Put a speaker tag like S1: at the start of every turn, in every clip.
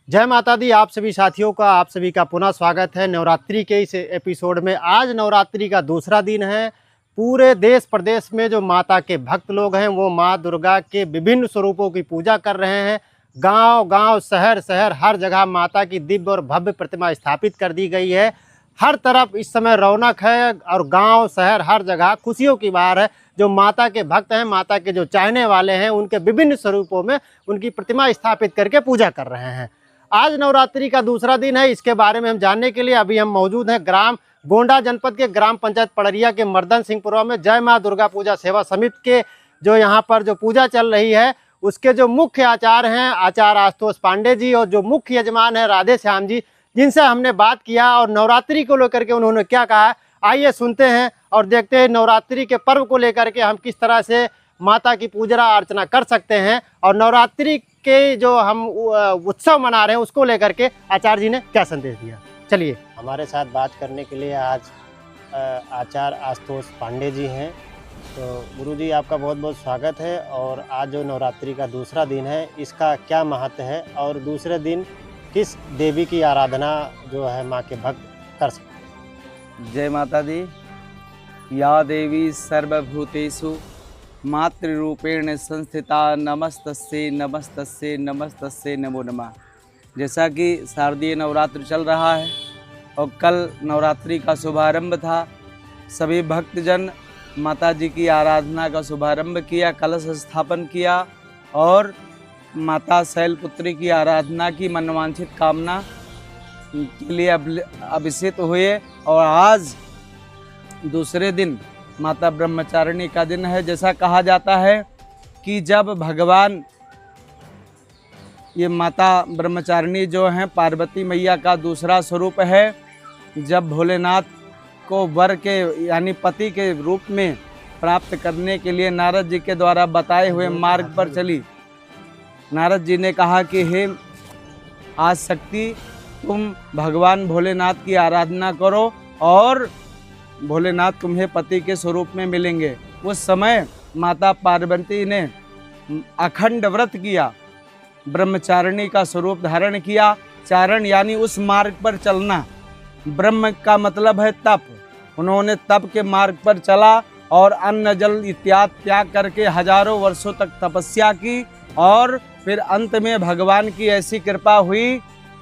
S1: जय माता दी। आप सभी साथियों का आप सभी का पुनः स्वागत है नवरात्रि के इस एपिसोड में। आज नवरात्रि का दूसरा दिन है। पूरे देश प्रदेश में जो माता के भक्त लोग हैं वो माँ दुर्गा के विभिन्न स्वरूपों की पूजा कर रहे हैं। गांव गांव शहर शहर हर जगह माता की दिव्य और भव्य प्रतिमा स्थापित कर दी गई है। हर तरफ इस समय रौनक है और गांव शहर हर जगह खुशियों की बहार है। जो माता के भक्त हैं, माता के जो चाहने वाले हैं, उनके विभिन्न स्वरूपों में उनकी प्रतिमा स्थापित करके पूजा कर रहे हैं। आज नवरात्रि का दूसरा दिन है। इसके बारे में हम जानने के लिए अभी हम मौजूद हैं ग्राम गोंडा जनपद के ग्राम पंचायत पड़रिया के मर्दन सिंहपुरा में जय माँ दुर्गा पूजा सेवा समिति के जो यहाँ पर जो पूजा चल रही है उसके जो मुख्य आचार्य हैं आचार्य आशुतोष पांडे जी और जो मुख्य यजमान है राधे श्याम जी, जिनसे हमने बात किया और नवरात्रि को लेकर के उन्होंने क्या कहा। आइए सुनते हैं और देखते हैं नवरात्रि के पर्व को लेकर के हम किस तरह से माता की पूजा अर्चना कर सकते हैं और नवरात्रि के जो हम उत्सव मना रहे हैं उसको लेकर के आचार्य जी ने क्या संदेश दिया। चलिए, हमारे साथ बात करने के लिए आज आचार्य आशुतोष पांडे जी हैं। तो गुरुजी आपका बहुत बहुत स्वागत है। और आज जो नवरात्रि का दूसरा दिन है इसका क्या महत्व है और दूसरे दिन किस देवी की आराधना जो है माँ के भक्त कर सकते हैं।
S2: जय माता दी। या देवी सर्वभूतेषु मातृरूपेण संस्थिता नमस्तस्यै नमस्तस्यै नमस्तस्यै नमो नमः। जैसा कि शारदीय नवरात्र चल रहा है और कल नवरात्रि का शुभारंभ था, सभी भक्तजन माता जी की आराधना का शुभारंभ किया, कलश स्थापन किया और माता शैलपुत्री की आराधना की मनवांछित कामना के लिए अभिषेक हुए। और आज दूसरे दिन माता ब्रह्मचारिणी का दिन है। जैसा कहा जाता है कि जब भगवान ये माता ब्रह्मचारिणी जो हैं पार्वती मैया का दूसरा स्वरूप है, जब भोलेनाथ को वर के यानी पति के रूप में प्राप्त करने के लिए नारद जी के द्वारा बताए हुए मार्ग पर चली। नारद जी ने कहा कि हे आदिशक्ति, तुम भगवान भोलेनाथ की आराधना करो और भोलेनाथ तुम्हें पति के स्वरूप में मिलेंगे। उस समय माता पार्वती ने अखंड व्रत किया, ब्रह्मचारिणी का स्वरूप धारण किया। चारण यानी उस मार्ग पर चलना, ब्रह्म का मतलब है तप। उन्होंने तप के मार्ग पर चला और अन्न जल इत्यादि त्याग करके हजारों वर्षों तक तपस्या की और फिर अंत में भगवान की ऐसी कृपा हुई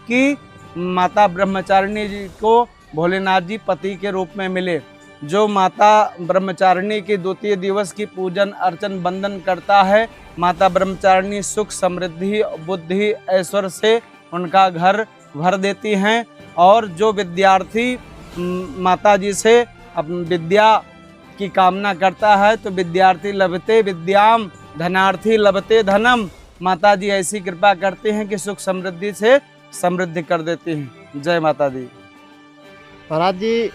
S2: कि माता ब्रह्मचारिणी जी को भोलेनाथ जी पति के रूप में मिले। जो माता ब्रह्मचारिणी की द्वितीय दिवस की पूजन अर्चन बंदन करता है, माता ब्रह्मचारिणी सुख समृद्धि बुद्धि ऐश्वर्य से उनका घर भर देती हैं। और जो विद्यार्थी माता जी से अपनी विद्या की कामना करता है तो विद्यार्थी लभते विद्याम धनार्थी लभते धनम। माता जी ऐसी कृपा करते हैं कि सुख समृद्धि से समृद्धि कर देती हैं। जय माता दी।
S1: महाराज जी,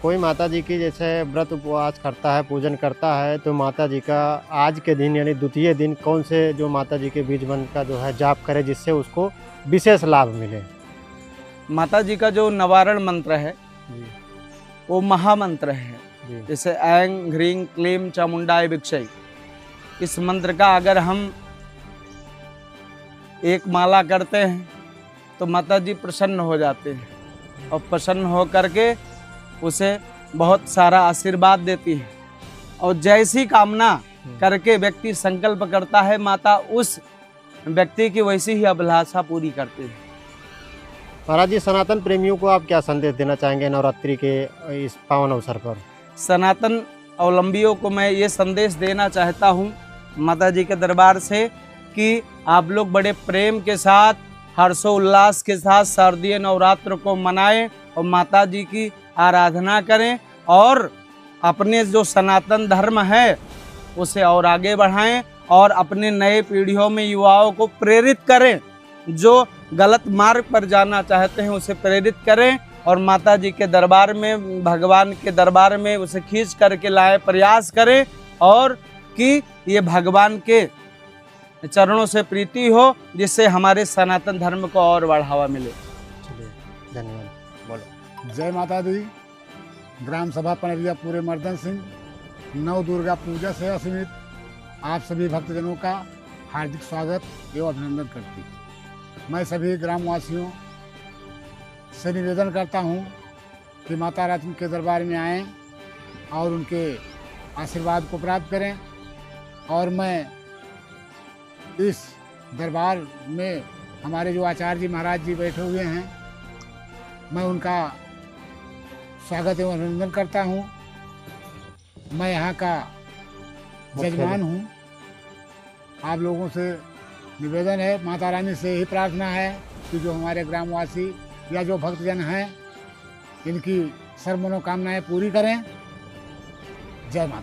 S1: कोई माता जी की जैसे व्रत उपवास करता है, पूजन करता है, तो माता जी का आज के दिन यानी द्वितीय दिन कौन से जो माता जी के बीज मंत्र का जो है जाप करे जिससे उसको विशेष लाभ मिले।
S2: माता जी का जो निवारण मंत्र है वो महामंत्र है। जैसे ऐं ह्रीं क्लीं चामुंडाय विक्षय, इस मंत्र का अगर हम एक माला करते हैं तो माता जी प्रसन्न हो जाते हैं और प्रसन्न हो करके उसे बहुत सारा आशीर्वाद देती है। और जैसी कामना करके व्यक्ति संकल्प करता है, माता उस व्यक्ति की वैसी ही अभिलाषा पूरी करती है।
S1: महाराज जी, सनातन प्रेमियों को आप क्या संदेश देना चाहेंगे नवरात्रि के इस पावन अवसर पर।
S2: सनातन अवलंबियों को मैं ये संदेश देना चाहता हूँ माता जी के दरबार से कि आप लोग बड़े प्रेम के साथ हर्षोल्लास के साथ शारदीय नवरात्र को मनाएं और माता जी की आराधना करें और अपने जो सनातन धर्म है उसे और आगे बढ़ाएं और अपने नए पीढ़ियों में युवाओं को प्रेरित करें। जो गलत मार्ग पर जाना चाहते हैं उसे प्रेरित करें और माता जी के दरबार में, भगवान के दरबार में उसे खींच करके लाए, प्रयास करें और कि ये भगवान के चरणों से प्रीति हो, जिससे हमारे सनातन धर्म को और बढ़ावा मिले।
S1: चलिए, धन्यवाद। बोलो।
S3: जय माता दी। ग्राम सभा पड़रिया पूरे मर्दन सिंह नव दुर्गा पूजा सेवा समिति आप सभी भक्तजनों का हार्दिक स्वागत एवं अभिनंदन करती है। मैं सभी ग्रामवासियों से निवेदन करता हूँ कि माता रत्न के दरबार में आएं और उनके आशीर्वाद को प्राप्त करें। और मैं इस दरबार में हमारे जो आचार्य जी महाराज जी बैठे हुए हैं, मैं उनका स्वागत एवं अभिनंदन करता हूँ। मैं यहाँ का जजमान हूँ। आप लोगों से निवेदन है, माता रानी से यही प्रार्थना है कि जो हमारे ग्रामवासी या जो भक्तजन हैं, इनकी सर्व मनोकामनाएं पूरी करें। जय माता।